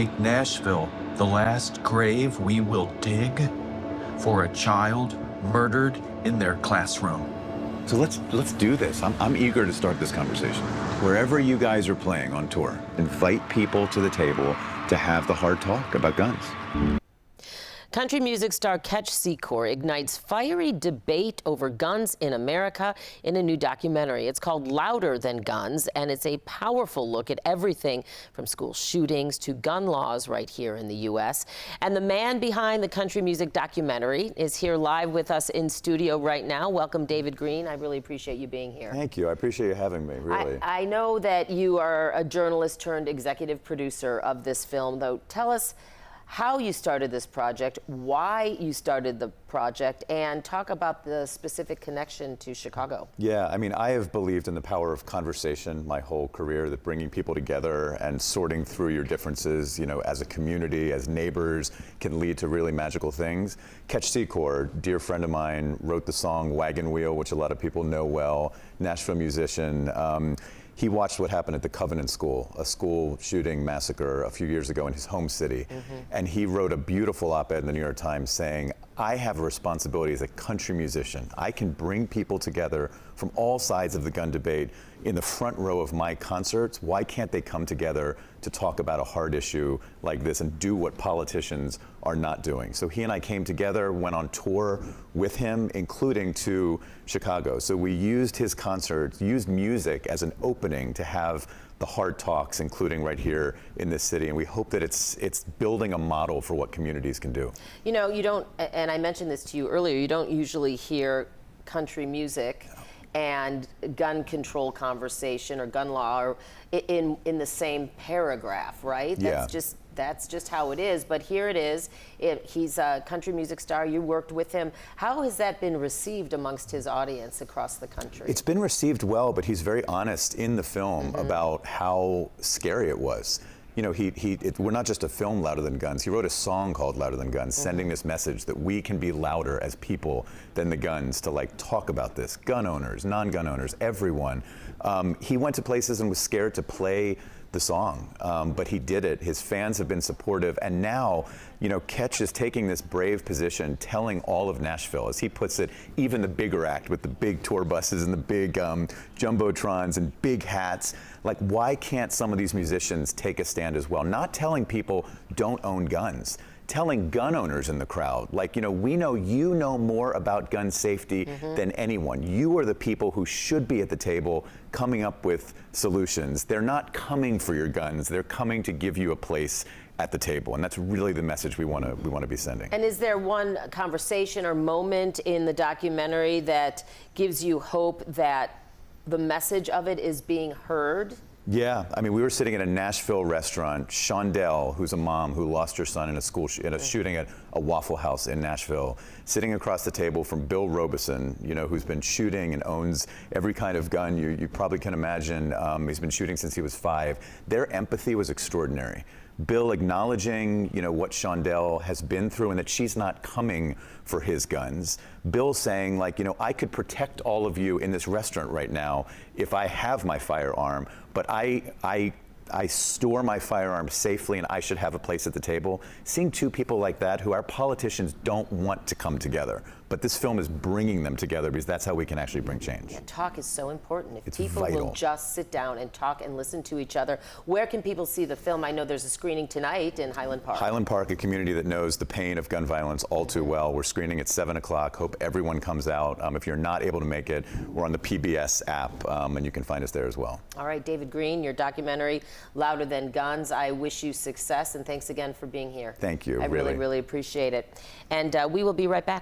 make Nashville the last grave we will dig for a child murdered in their classroom. So let's do this. I'm eager to start this conversation. Wherever you guys are playing on tour, invite people to the table to have the hard talk about guns. Country music star Ketch Secour ignites fiery debate over guns in America in a new documentary. It's called Louder Than Guns, and it's a powerful look at everything from school shootings to gun laws right here in the U.S. And the man behind the country music documentary is here live with us in studio right now. Welcome, David Greene. I really appreciate you being here. Thank you. I appreciate you having me, really. I know that you are a journalist turned executive producer of this film, though. Tell us how you started this project, why you started the project, and talk about the specific connection to Chicago. Yeah, I mean, I have believed in the power of conversation my whole career, that bringing people together and sorting through your differences, you know, as a community, as neighbors, can lead to really magical things. Ketch Secour, dear friend of mine, wrote the song Wagon Wheel, which a lot of people know well, Nashville musician. He watched what happened at the Covenant School, a school shooting massacre a few years ago in his home city. And he wrote a beautiful op-ed in the New York Times saying, I have a responsibility as a country musician. I can bring people together from all sides of the gun debate in the front row of my concerts. Why can't they come together to talk about a hard issue like this and do what politicians are not doing? So he and I came together, went on tour with him, including to Chicago. So we used his concerts, used music as an opening to have the hard talks, including right here in this city, and we hope that it's building a model for what communities can do. You know, you don't, and I mentioned this to you earlier, you don't usually hear country music and gun control conversation or gun law or in the same paragraph, right? Yeah. That's just how it is. But here it is. He's a country music star. You worked with him. How has that been received amongst his audience across the country? It's been received well, but he's very honest in the film about how scary it was. You know, we're not just a film, Louder Than Guns. He wrote a song called Louder Than Guns, sending this message that we can be louder as people than the guns to, like, talk about this. Gun owners, non-gun owners, everyone. He went to places and was scared to play the song, but he did it. His fans have been supportive, and now, you know, Ketch is taking this brave position, telling all of Nashville, as he puts it, even the bigger act with the big tour buses and the big jumbotrons and big hats. Like, why can't some of these musicians take a stand as well? Not telling people don't own guns, telling gun owners in the crowd, like, you know, we know you know more about gun safety than anyone. You are the people who should be at the table coming up with solutions. They're not coming for your guns. They're coming to give you a place at the table, and that's really the message we want to be sending. And is there one conversation or moment in the documentary that gives you hope that the message of it is being heard? Yeah, I mean, we were sitting at a Nashville restaurant. Shondell, who's a mom who lost her son in a shooting at a Waffle House in Nashville, sitting across the table from Bill Robeson, you know, who's been shooting and owns every kind of gun you probably can imagine. He's been shooting since he was 5. Their empathy was extraordinary. Bill acknowledging, you know, what Shondell has been through and that she's not coming for his guns. Bill saying, like, you know, I could protect all of you in this restaurant right now if I have my firearm, but I store my firearm safely and I should have a place at the table. Seeing two people like that who our politicians don't want to come together, but this film is bringing them together because that's how we can actually bring change. Yeah, talk is so important. If it's people vital. will just sit down and talk and listen to each other, where can people see the film? I know there's a screening tonight in Highland Park. Highland Park, a community that knows the pain of gun violence all too well. We're screening at 7 o'clock. Hope everyone comes out. If you're not able to make it, we're on the PBS app, and you can find us there as well. All right, David Greene, your documentary, Louder Than Guns. I wish you success, and thanks again for being here. Thank you. I really appreciate it. And we will be right back.